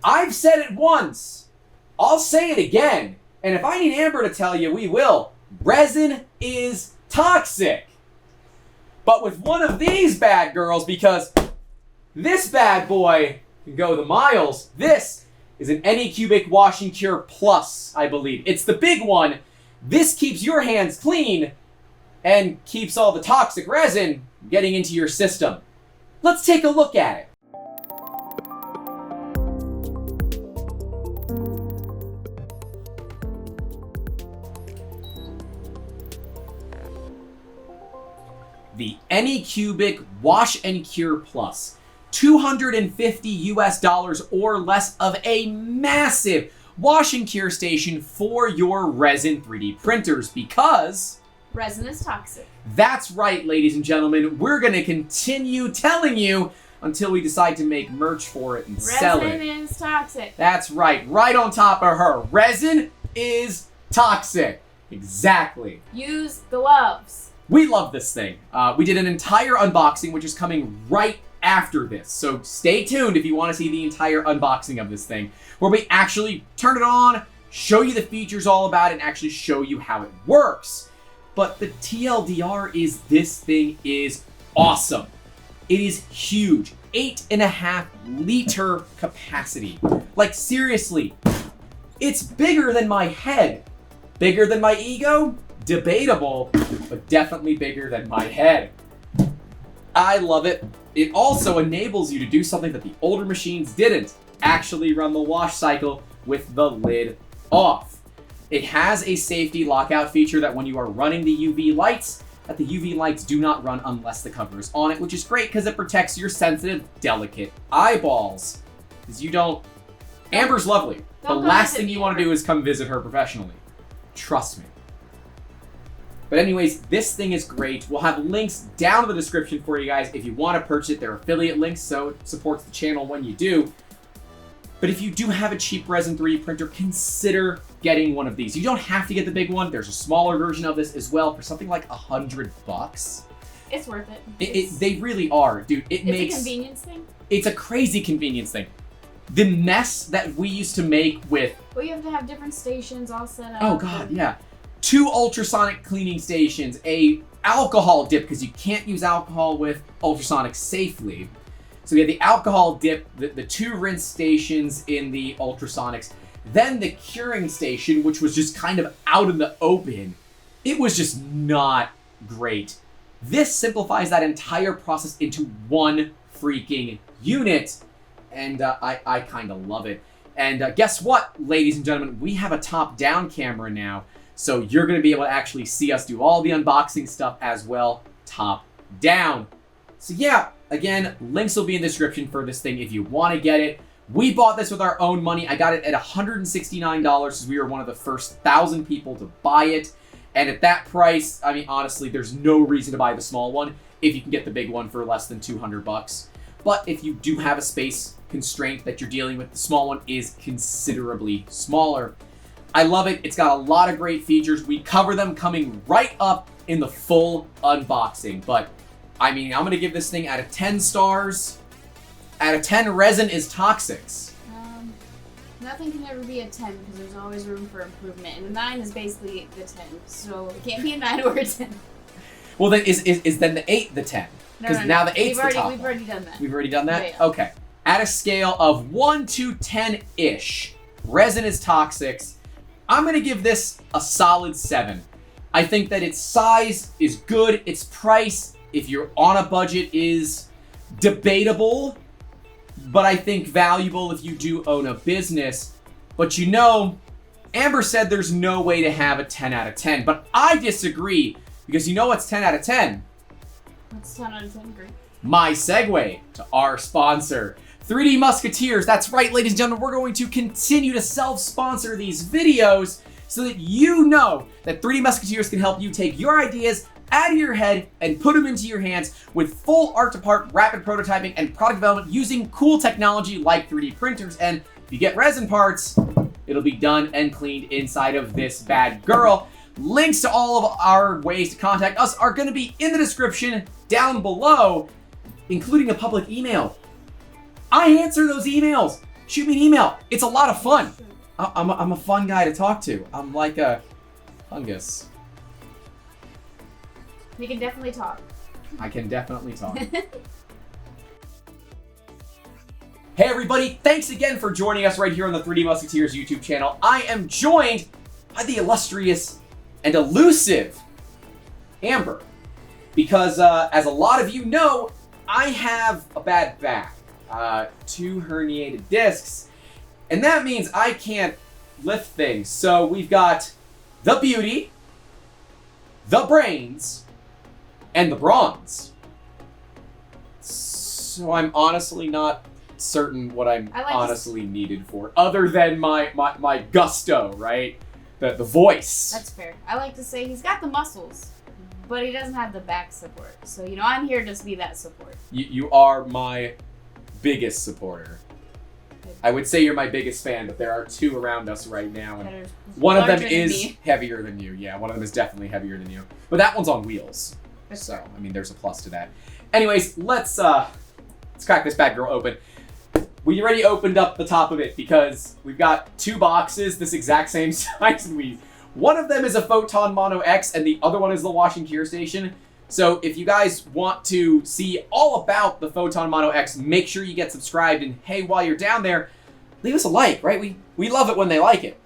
I've said it once. I'll say it again. And if I need Amber to tell you, we will. Resin is toxic. But with one of these bad girls, because this bad boy can go the miles, this is an Anycubic Wash and Cure Plus, I believe. It's the big one. This keeps your hands clean and keeps all the toxic resin getting into your system. Let's take a look at it. The Anycubic Wash and Cure Plus. $250 or less of a massive wash and cure station for your resin 3D printers because resin is toxic. That's right, ladies and gentlemen. We're going to continue telling you until we decide to make merch for it and sell it. Resin is toxic. That's right. Right on top of her. Resin is toxic. Exactly. Use gloves. We love this thing. We did an entire unboxing, which is coming right after this. So stay tuned if you want to see the entire unboxing of this thing, where we actually turn it on, show you the features all about it, and actually show you how it works. But the TLDR is this thing is awesome. It is huge. 8.5 liter capacity. Like, seriously, it's bigger than my head. Bigger than my ego? Debatable, but definitely bigger than my head. I love it. It also enables you to do something that the older machines didn't. Actually run the wash cycle with the lid off. It has a safety lockout feature that when you are running the UV lights, that the UV lights do not run unless the cover is on it, which is great because it protects your sensitive, delicate eyeballs. Because you don't... Amber's lovely. The last thing you want to do is come visit her professionally. Trust me. But anyways, this thing is great. We'll have links down in the description for you guys if you want to purchase it. They're affiliate links, so it supports the channel when you do. But if you do have a cheap resin 3D printer, consider getting one of these. You don't have to get the big one. There's a smaller version of this as well for something like $100. It's worth it. They really are, dude. It's a convenience thing. It's a crazy convenience thing. The mess that we used to make with... Well, you have to have different stations all set up. Oh, God, yeah. 2 ultrasonic cleaning stations, a alcohol dip, because you can't use alcohol with ultrasonic safely. So we had the alcohol dip, the 2 rinse stations in the ultrasonics, then the curing station, which was just kind of out in the open. It was just not great. This simplifies that entire process into one freaking unit, and I kind of love it. And guess what, ladies and gentlemen? We have a top-down camera now. So you're going to be able to actually see us do all the unboxing stuff as well, top down. So yeah, again, links will be in the description for this thing if you want to get it. We bought this with our own money. I got it at $169 because we were one of the first 1,000 people to buy it. And at that price, I mean, honestly, there's no reason to buy the small one if you can get the big one for less than $200. But if you do have a space constraint that you're dealing with, the small one is considerably smaller. I love it. It's got a lot of great features. We cover them coming right up in the full unboxing. But, I mean, I'm going to give this thing out of 10 stars. Out of 10 resin is toxics. Nothing can ever be a 10 because there's always room for improvement. And a 9 is basically the 10. So it can't be a 9 or a 10. Well, then is then the 8 the 10? Because now the 8's the top. We've already done that. We've already done that? Yeah. Okay. At a scale of 1 to 10-ish, resin is toxics. I'm going to give this a solid 7. I think that its size is good. Its price, if you're on a budget, is debatable. But I think valuable if you do own a business. But you know, Amber said there's no way to have a 10 out of 10. But I disagree. Because you know what's 10 out of 10? What's 10 out of 10? Great. My segue to our sponsor. 3D Musketeers, that's right, ladies and gentlemen, we're going to continue to self-sponsor these videos so that you know that 3D Musketeers can help you take your ideas out of your head and put them into your hands with full art-to-part rapid prototyping and product development using cool technology like 3D printers. And if you get resin parts, it'll be done and cleaned inside of this bad girl. Links to all of our ways to contact us are going to be in the description down below, including a public email. I answer those emails. shoot me an email. It's a lot of fun. I'm a fun guy to talk to. I'm like a fungus. We can definitely talk. I can definitely talk. Hey everybody, thanks again for joining us right here on the 3D Musketeers YouTube channel. I am joined by the illustrious and elusive Amber. Because as a lot of you know, I have a bad back. 2 herniated discs. And that means I can't lift things. So we've got the beauty, the brains, and the bronze. So I'm honestly not certain what I'm honestly needed for, other than my gusto, right? The voice. That's fair. I like to say he's got the muscles, but he doesn't have the back support. So, you know, I'm here to be that support. You are my biggest supporter. I would say you're my biggest fan, but there are 2 around us right now, and one of them is heavier than you. Yeah, one of them is definitely heavier than you. But that one's on wheels. So, I mean, there's a plus to that. Anyways, let's crack this bad girl open. We already opened up the top of it because we've got 2 boxes this exact same size. One of them is a Photon Mono X, and the other one is the wash and cure station. So if you guys want to see all about the Photon Mono X, make sure you get subscribed. And hey, while you're down there, leave us a like, right? We love it when they like it.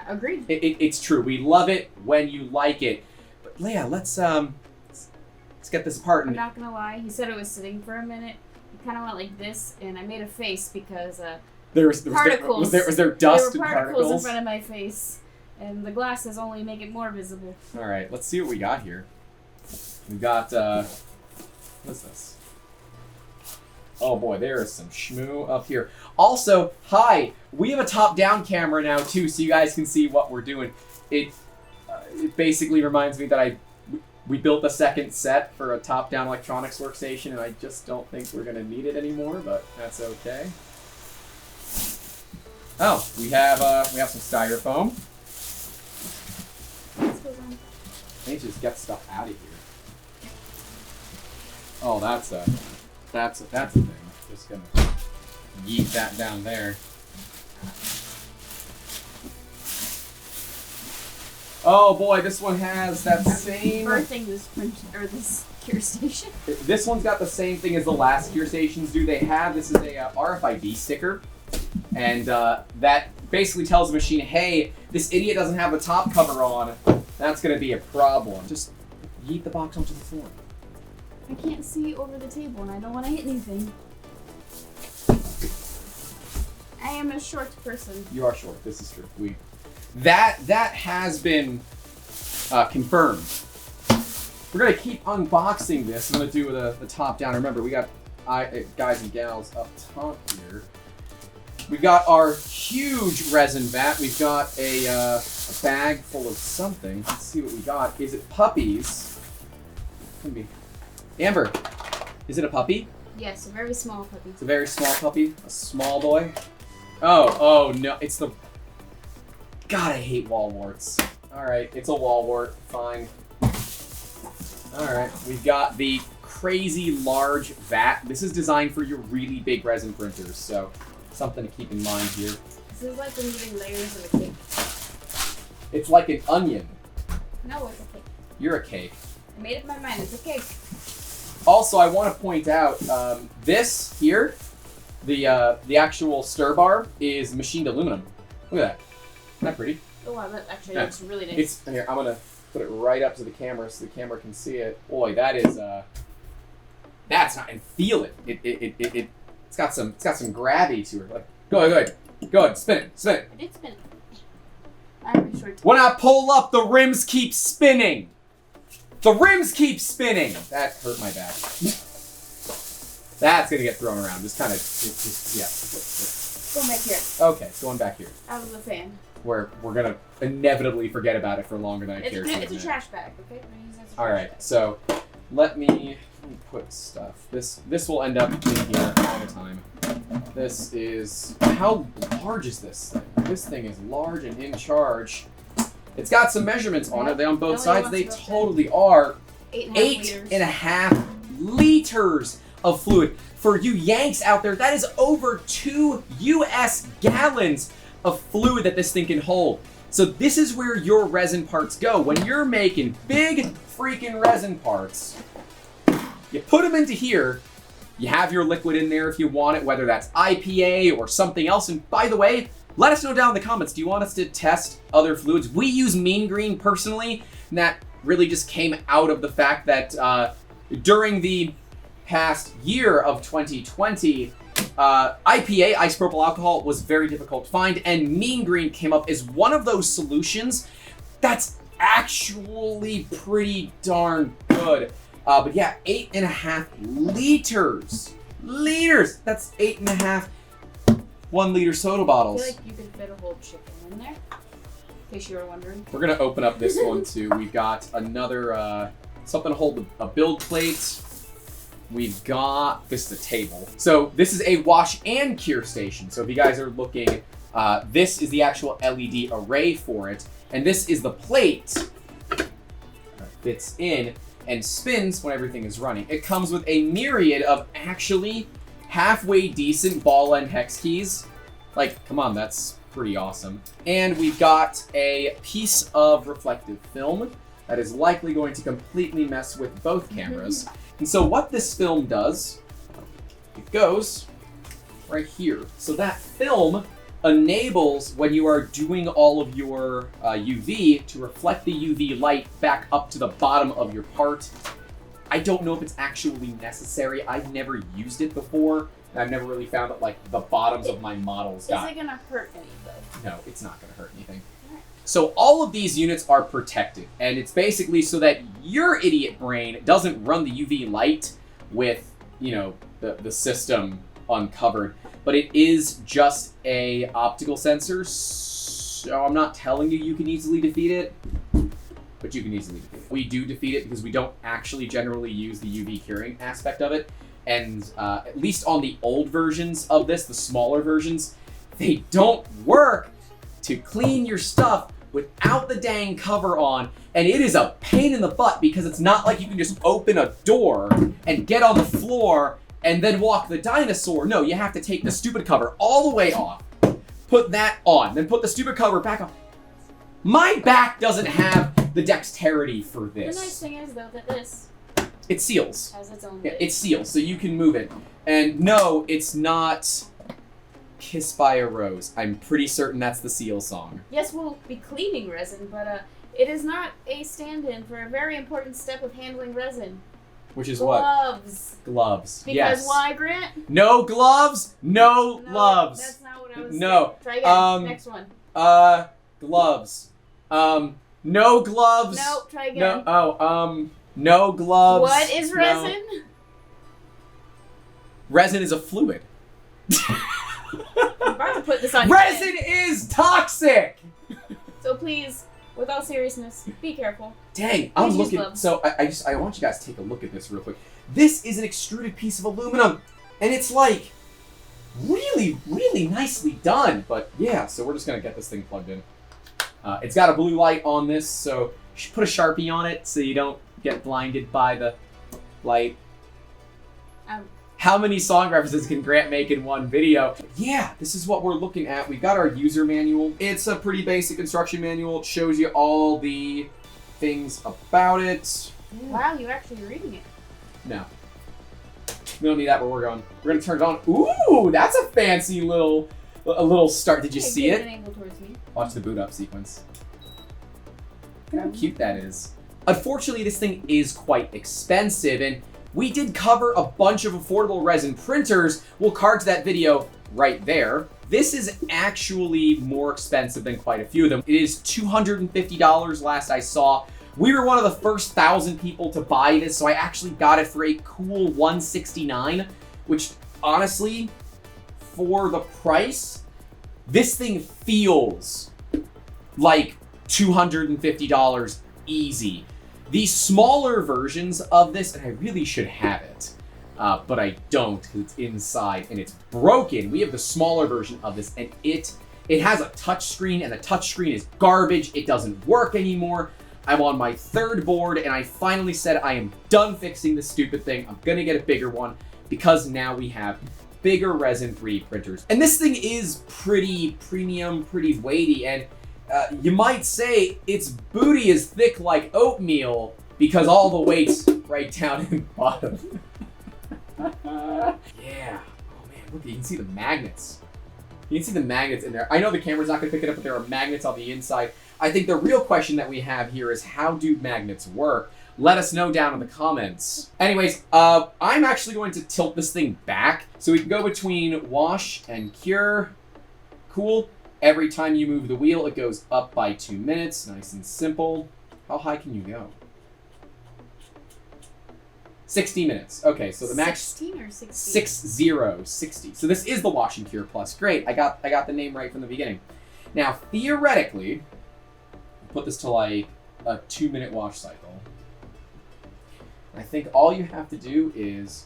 Agreed. It's true. We love it when you like it. But Leia, let's get this apart. I'm not gonna lie. He said it was sitting for a minute. Kind of went like this, and I made a face because particles. Was there dust and particles in front of my face, and the glasses only make it more visible. All right, let's see what we got here. We got what's this? Oh boy, there is some shmoo up here. Also, hi, we have a top-down camera now too, so you guys can see what we're doing. It basically reminds me that we built a second set for a top-down electronics workstation, and I just don't think we're going to need it anymore, but that's okay. Oh, we have some styrofoam. I need to just get stuff out of here. Oh, that's a thing. Just gonna yeet that down there. Oh boy, this one has that same birthing this cure station. This one's got the same thing as the last cure stations do. This is a RFID sticker, and that basically tells the machine, hey, this idiot doesn't have the top cover on. That's gonna be a problem. Just yeet the box onto the floor. I can't see over the table, and I don't want to hit anything. I am a short person. You are short. This is true. That has been confirmed. We're gonna keep unboxing this. I'm gonna do the top down. Remember, we got guys and gals up top here. We've got our huge resin vat. We've got a bag full of something. Let's see what we got. Is it puppies? Could be. Amber, is it a puppy? Yes, a very small puppy. It's a very small puppy. A small boy. Oh no! It's the. God, I hate wall warts. All right, it's a wall wart. Fine. All right, we've got the crazy large vat. This is designed for your really big resin printers, so something to keep in mind here. This is like removing layers of a cake. It's like an onion. No, it's a cake. You're a cake. I made up my mind. It's a cake. Also, I want to point out this here, the actual stir bar is machined aluminum. Look at that. Isn't that pretty? Oh wow, that actually looks really nice. It's here. I'm gonna put it right up to the camera so the camera can see it. Boy, that is that's not, and feel it. It's got some gravity to it. Like, go ahead, spin it. I did spin it. I'm really short. When I pull up, the rims keep spinning. The rims keep spinning. That hurt my back. That's gonna get thrown around. Just kind of, yeah. Go back here. Okay, it's going back here. Out of the fan. Where we're gonna inevitably forget about it for longer than I care. It's a trash bag, okay? All right, so let me put stuff. This will end up in here all the time. This is, how large is this thing? This thing is large and in charge. It's got some measurements on it. They on both sides. They totally are. 8.5 liters. of fluid. For you Yanks out there, that is over 2 US gallons of fluid that this thing can hold. So this is where your resin parts go. When you're making big freaking resin parts, you put them into here, you have your liquid in there if you want it, whether that's IPA or something else. And by the way, let us know down in the comments, do you want us to test other fluids? We use Mean Green personally, and that really just came out of the fact that during the past year of 2020, IPA, isopropyl alcohol, was very difficult to find, and Mean Green came up as one of those solutions that's actually pretty darn good. But yeah, 8.5 liters. Liters! That's 8.5 1-liter soda I bottles. feel like you could fit a whole chicken in there. In case you were wondering. We're gonna open up this one too. We've got another, something to hold a build plate. We've got, this is a table. So this is a wash and cure station. So if you guys are looking, this is the actual LED array for it. And this is the plate that fits in and spins when everything is running. It comes with a myriad of actually halfway decent ball and hex keys. Like, come on, that's pretty awesome. And we've got a piece of reflective film that is likely going to completely mess with both cameras. And so what this film does, it goes right here. So that film enables, when you are doing all of your UV, to reflect the UV light back up to the bottom of your part. I don't know if it's actually necessary. I've never used it before, and I've never really found that like the bottoms of my models got... Is it gonna hurt any though? No, it's not gonna hurt anything. So all of these units are protected, and it's basically so that your idiot brain doesn't run the UV light with, you know, the system uncovered, but it is just a optical sensor, so I'm not telling you you can easily defeat it, but you can easily defeat it. We do defeat it because we don't actually generally use the UV curing aspect of it, and at least on the old versions of this, the smaller versions, they don't work to clean your stuff without the dang cover on, and it is a pain in the butt because it's not like you can just open a door and get on the floor and then walk the dinosaur. No, you have to take the stupid cover all the way off, put that on, then put the stupid cover back on. My back doesn't have the dexterity for this. The nice thing is though that this It seals. has its own Yeah, lid. it seals, so you can move it. And no, it's not Kiss by a Rose. I'm pretty certain that's the Seal song. Yes, we'll be cleaning resin, but it is not a stand-in for a very important step of handling resin. Which is Gloves. what? Gloves. Because Yes. why, Grant? No gloves, no No, gloves. That's not what I was No. saying. Try again. Next one. Gloves. No gloves. No, try again. No gloves. What is No. resin? Resin is a fluid. I'm about to put this on your head. Resin is toxic! So please, with all seriousness, be careful. Dang, I'm Please use looking. gloves. So I want you guys to take a look at this real quick. This is an extruded piece of aluminum, and it's like really, really nicely done. But yeah, so we're just gonna get this thing plugged in. It's got a blue light on this, so you should put a Sharpie on it so you don't get blinded by the light. How many song references can Grant make in one video? Yeah, this is what we're looking at. We've got our user manual. It's a pretty basic instruction manual. It shows you all the things about it. Wow, you're actually reading it. No. We don't need that where we're going. We're gonna turn it on. Ooh, that's a fancy little start. Did you Okay, see give it? an angle towards me. Watch the boot up sequence. Look at how cute that is. Unfortunately, this thing is quite expensive, and we did cover a bunch of affordable resin printers. We'll card to that video right there. This is actually more expensive than quite a few of them. It is $250 last I saw. We were one of the first 1,000 people to buy this, so I actually got it for a cool $169, which honestly, for the price, this thing feels like $250 easy. The smaller versions of this, and I really should have it, but I don't because it's inside and it's broken. We have the smaller version of this, and it has a touch screen, and the touch screen is garbage. It doesn't work anymore. I'm on my third board, and I finally said I am done fixing this stupid thing. I'm gonna get a bigger one because now we have bigger resin-free printers. And this thing is pretty premium, pretty weighty, and you might say its booty is thick like oatmeal because all the weight's right down in the bottom. Yeah. Oh man, look, you can see the magnets. You can see the magnets in there. I know the camera's not going to pick it up, but there are magnets on the inside. I think the real question that we have here is, how do magnets work? Let us know down in the comments. Anyways, I'm actually going to tilt this thing back so we can go between wash and cure. Cool. Every time you move the wheel, it goes up by 2 minutes. Nice and simple. How high can you go? 60 minutes. Okay, so the max 16 or 60? 60. So this is the Wash and Cure Plus. Great. I got the name right from the beginning. Now, theoretically, put this to like a 2-minute wash cycle. I think all you have to do is...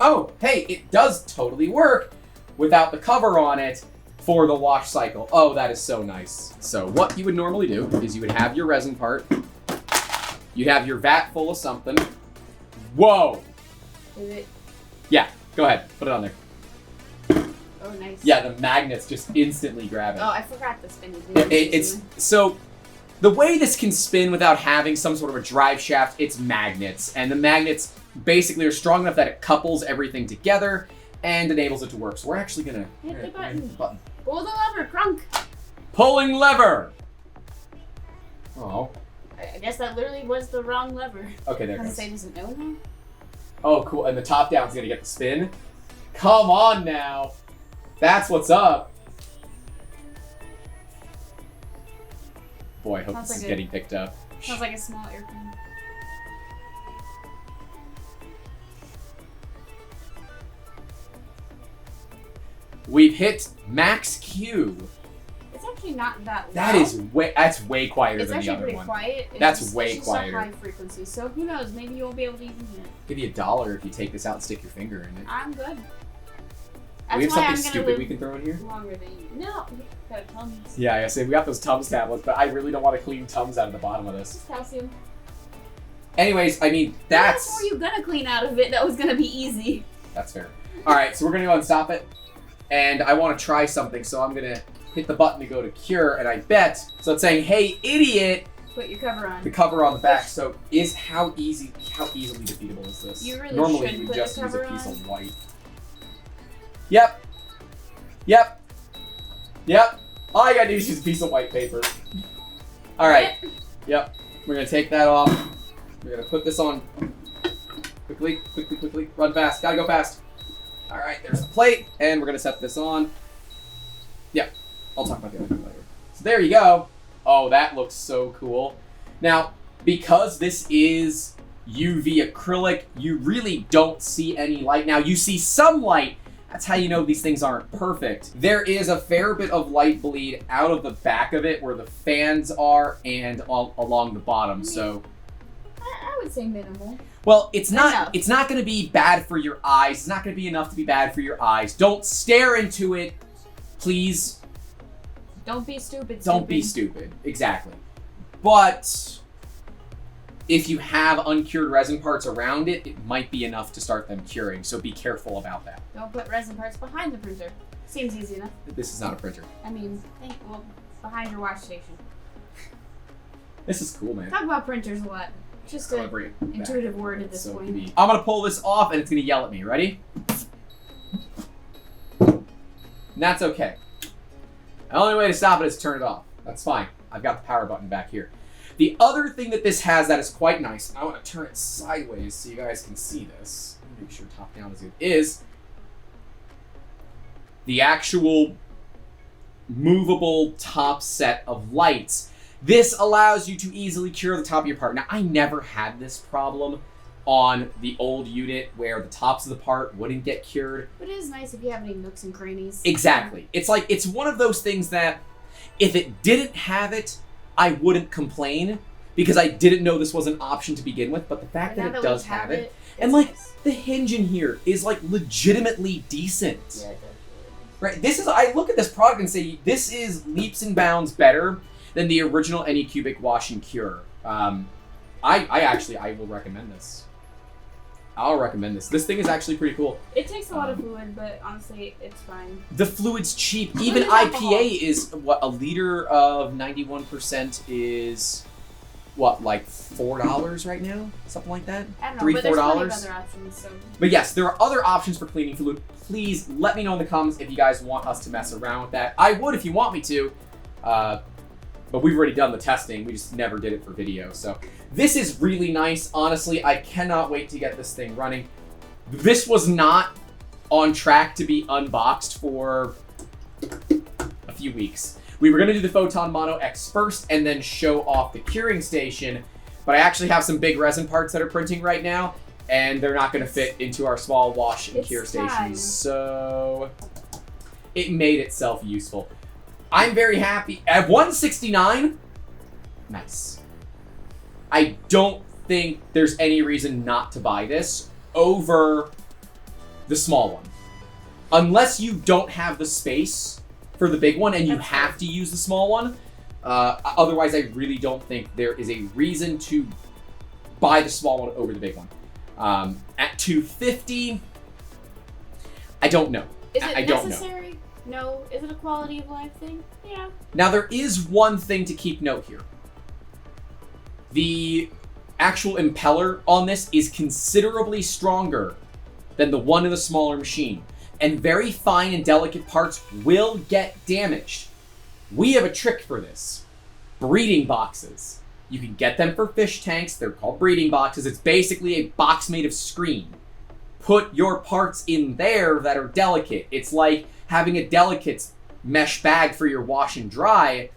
Oh, hey, it does totally work without the cover on it for the wash cycle. Oh, that is so nice. So what you would normally do is you would have your resin part. You'd have your vat full of something. Whoa! Is it? Yeah, go ahead. Put it on there. Oh, nice. Yeah, the magnets just instantly grab it. Oh, I forgot the spinning. It's so... The way this can spin without having some sort of a drive shaft, it's magnets. And the magnets basically are strong enough that it couples everything together and enables it to work. So we're actually going to... Hit the button. Pull the lever, crunk. Pulling lever! Oh. I guess that literally was the wrong lever. Okay, there it goes. Say doesn't know now? Oh, cool. And the top down's going to get the spin? Come on now. That's what's up. Boy, I hope Sounds this is like getting picked up. Sounds like a small airplane. We've hit max Q. It's actually not that loud. That's way quieter It's than the actually other pretty one. quiet. That's way it's just quieter. a high frequency, so who knows? Maybe you won't be able to even hear it. Give you $1 if you take this out and stick your finger in it. I'm good. We have That's why something I'm gonna stupid live we can throw in here? longer than you. No, got Tums. Yeah, I say we got those Tums tablets, but I really don't want to clean Tums out of the bottom of this. Just calcium. Anyways, I mean, What else were you gonna clean out of it that was gonna be easy? That's fair. Alright, so we're gonna go and stop it. And I want to try something, so I'm gonna hit the button to go to cure, and I bet, so it's saying, hey, idiot! Put your cover on. The cover on the back, so how easily defeatable is this? You really Normally should you put just the use a cover piece on. of white. Yep. All I gotta do is use a piece of white paper. Alright. Yep. We're gonna take that off. We're gonna put this on. Quickly. Run fast. Gotta go fast. Alright, there's the plate, and we're gonna set this on. Yep. I'll talk about the other thing later. So there you go. Oh, that looks so cool. Now, because this is UV acrylic, you really don't see any light. Now, you see some light. That's how you know these things aren't perfect. There is a fair bit of light bleed out of the back of it where the fans are and all along the bottom, so... I would say minimal. Well, it's not Enough. it's not going to be bad for your eyes. It's not going to be enough to be bad for your eyes. Don't stare into it, please. Don't be stupid. Don't be stupid. Exactly. But if you have uncured resin parts around it, it might be enough to start them curing, so be careful about that. Don't put resin parts behind the printer. Seems easy enough. This is not a printer. I mean, behind your wash station. This is cool, man. Talk about printers a lot. Just I'm gonna an bring it back. intuitive word at this So point. I'm gonna pull this off and it's gonna yell at me. Ready? And that's okay. The only way to stop it is to turn it off. That's fine. I've got the power button back here. The other thing that this has that is quite nice, and I want to turn it sideways so you guys can see this. Make sure top down is good. Is the actual movable top set of lights. This allows you to easily cure the top of your part. Now, I never had this problem on the old unit where the tops of the part wouldn't get cured. But it is nice if you have any nooks and crannies. Exactly. It's like, it's one of those things that if it didn't have it, I wouldn't complain because I didn't know this was an option to begin with, but the fact that it does have it, and like nice. the hinge in here is like legitimately decent. Yeah, definitely. Right, this is, I look at this product and say, this is leaps and bounds better than the original Anycubic Wash and Cure. I will recommend this. I'll recommend this. This thing is actually pretty cool. It takes a lot of fluid, but honestly, it's fine. The fluid's cheap. Even Fluid is alcohol. IPA is, what, a liter of 91% is, what, like $4 right now? Something like that? I don't know, but there's plenty of $3-4? other options, so... But yes, there are other options for cleaning fluid. Please let me know in the comments if you guys want us to mess around with that. I would if you want me to, but we've already done the testing. We just never did it for video. So this is really nice. Honestly, I cannot wait to get this thing running. This was not on track to be unboxed for a few weeks. We were going to do the Photon Mono X first and then show off the curing station, but I actually have some big resin parts that are printing right now, and they're not going to fit into our small wash and cure stations, so it made itself useful. I'm very happy. At $169, nice. I don't think there's any reason not to buy this over the small one. Unless you don't have the space for the big one and you have to use the small one. Otherwise, I really don't think there is a reason to buy the small one over the big one. At $250, I don't know. Is it I don't know. necessary? No. Is it a quality of life thing? Yeah. Now, there is one thing to keep note here. The actual impeller on this is considerably stronger than the one in the smaller machine, and very fine and delicate parts will get damaged. We have a trick for this. Breeding boxes. You can get them for fish tanks. They're called breeding boxes. It's basically a box made of screen. Put your parts in there that are delicate. It's like having a delicate mesh bag for your wash and dry,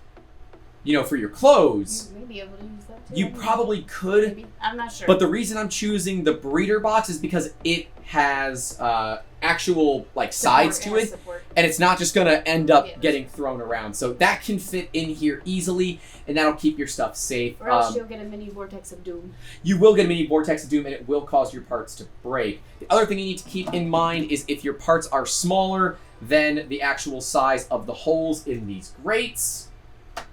you know, for your clothes. You may be able to use that too. You probably could. Maybe. I'm not sure. But the reason I'm choosing the breeder box is because it has actual like sides to it, and it's not just gonna end up getting thrown around. So that can fit in here easily, and that'll keep your stuff safe. Or else you'll get a mini vortex of doom. You will get a mini vortex of doom, and it will cause your parts to break. The other thing you need to keep in mind is if your parts are smaller than the actual size of the holes in these grates,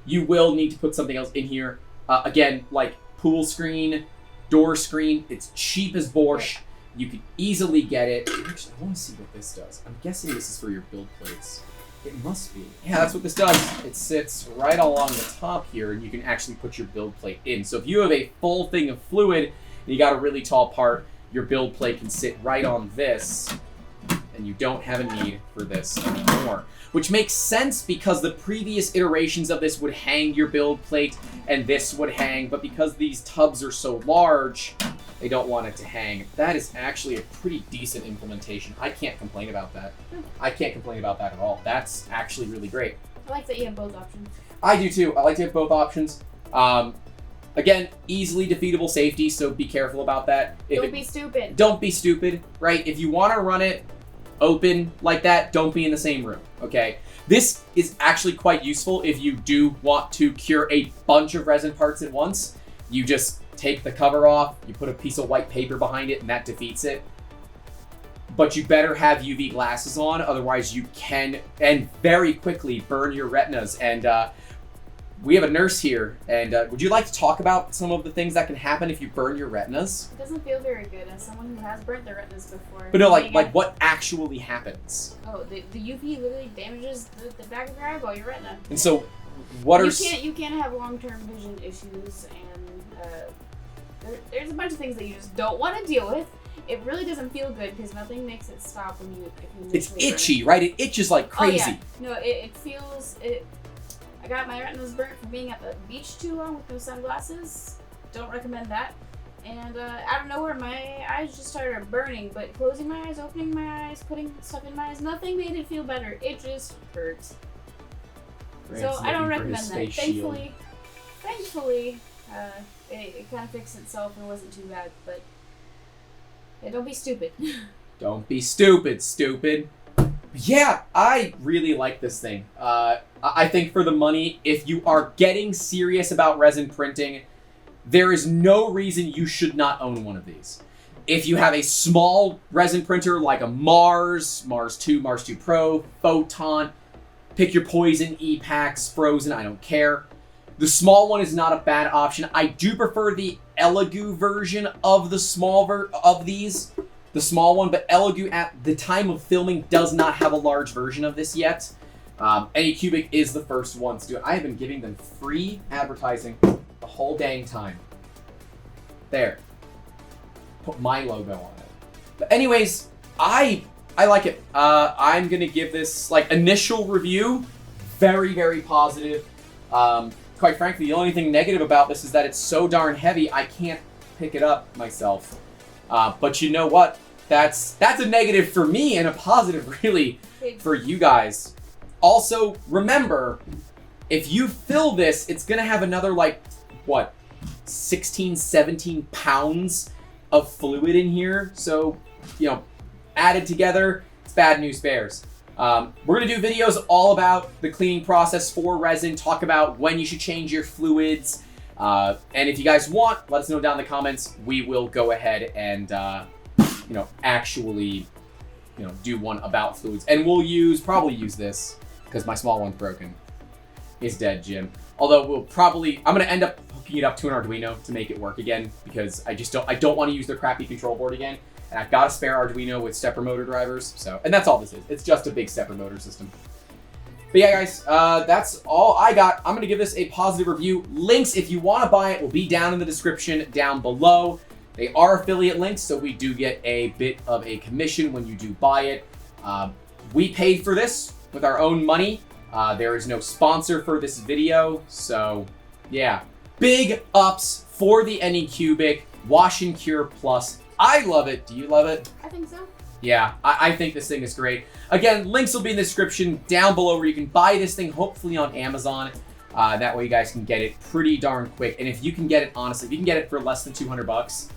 you will need to put something else in here. Again, like pool screen, door screen. It's cheap as borscht. You can easily get it. Actually, I want to see what this does. I'm guessing this is for your build plates. It must be. Yeah, that's what this does. It sits right along the top here, and you can actually put your build plate in. So if you have a full thing of fluid, and you got a really tall part, your build plate can sit right on this, and you don't have a need for this anymore. Which makes sense because the previous iterations of this would hang your build plate, and this would hang, but because these tubs are so large, they don't want it to hang. That is actually a pretty decent implementation. I can't complain about that. I can't complain about that at all. That's actually really great. I like that you have both options. I do too. I like to have both options. Again, easily defeatable safety, so be careful about that. Don't be stupid. Don't be stupid, right? If you want to run it open like that, don't be in the same room, okay? This is actually quite useful if you do want to cure a bunch of resin parts at once. You just take the cover off, you put a piece of white paper behind it, and that defeats it. But you better have UV glasses on, otherwise you can, and very quickly, burn your retinas. And we have a nurse here, and would you like to talk about some of the things that can happen if you burn your retinas? It doesn't feel very good as someone who has burnt their retinas before. But no, like what actually happens? Oh, the UV literally damages the back of your eyeball, your retina. And so, what are... You can't have long-term vision issues, and there's a bunch of things that you just don't want to deal with. It really doesn't feel good because nothing makes it stop when you... It's itchy, right? It itches like crazy. Oh, yeah. No, it feels... I got my retinas burnt from being at the beach too long with no sunglasses. Don't recommend that. And out of nowhere, my eyes just started burning. But closing my eyes, opening my eyes, putting stuff in my eyes, nothing made it feel better. It just hurts. So I don't recommend that. Thankfully, it kind of fixed itself and wasn't too bad. But yeah, don't be stupid. Don't be stupid. Yeah, I really like this thing. I think for the money, if you are getting serious about resin printing, there is no reason you should not own one of these. If you have a small resin printer like a Mars 2, Mars 2 Pro, Photon, pick your Poison, E-Pax, Frozen, I don't care. The small one is not a bad option. I do prefer the Elegoo version of the small the small one, but Elegoo at the time of filming does not have a large version of this yet. Anycubic is the first one to do it. I have been giving them free advertising the whole dang time. There. Put my logo on it. But anyways, I like it. I'm gonna give this like initial review very, very positive. Quite frankly, the only thing negative about this is that it's so darn heavy I can't pick it up myself. But you know what? That's a negative for me and a positive really for you guys. Also, remember, if you fill this, it's gonna have another like, what, 16, 17 pounds of fluid in here. So, you know, added together, it's bad news bears. We're gonna do videos all about the cleaning process for resin, talk about when you should change your fluids. And if you guys want, let us know down in the comments. We will go ahead and, you know, actually, you know, do one about fluids. And we'll probably use this, because my small one's broken. It's dead, Jim. Although I'm gonna end up hooking it up to an Arduino to make it work again, because I don't want to use their crappy control board again. And I've got a spare Arduino with stepper motor drivers, so, and that's all this is. It's just a big stepper motor system. But yeah, guys, that's all I got. I'm gonna give this a positive review. Links, if you want to buy it, will be down in the description down below. They are affiliate links, so we do get a bit of a commission when you do buy it. We paid for this with our own money. There is no sponsor for this video, so yeah. Big ups for the Anycubic Wash and Cure Plus. I love it. Do you love it? I think so. Yeah, I think this thing is great. Again, links will be in the description down below where you can buy this thing, hopefully on Amazon. That way you guys can get it pretty darn quick. And if you can get it, honestly, if you can get it for less than 200 bucks,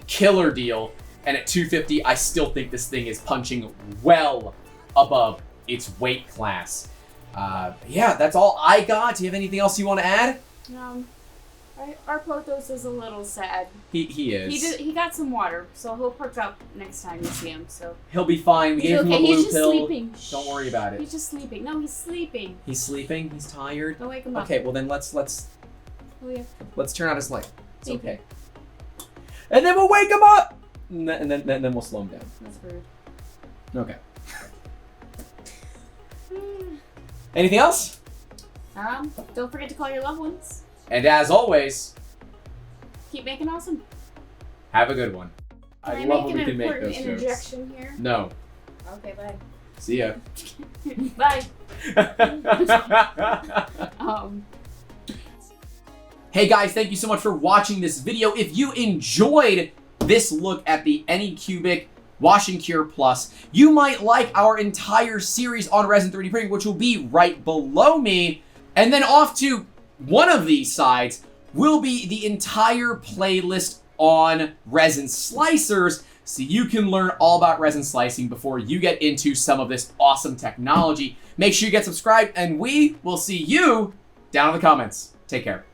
killer deal. And at 250, I still think this thing is punching well above its weight class. Yeah, that's all I got. Do you have anything else you want to add? Our Pothos is a little sad. He is. He got some water, so he'll perk up next time you see him. So he'll be fine. We gave him a blue He's just pill. sleeping. Don't worry about it. He's just sleeping. No, he's sleeping. He's sleeping. He's tired. Don't wake him up. Okay, well then let's Oh, yeah. let's turn out his light. It's Thank okay. And then we'll wake him up. And then we'll slow him down. That's rude. Okay. Anything else? Don't forget to call your loved ones. And as always, Keep making awesome. have a good one. Can I love make when we an can make important those jokes. interjection here? No. Okay, bye. See ya. Bye. Hey guys, thank you so much for watching this video. If you enjoyed this look at the Anycubic Wash and Cure Plus, you might like our entire series on resin 3D printing, which will be right below me. And then off to one of these sides will be the entire playlist on resin slicers, so you can learn all about resin slicing before you get into some of this awesome technology. Make sure you get subscribed, and we will see you down in the comments. Take care.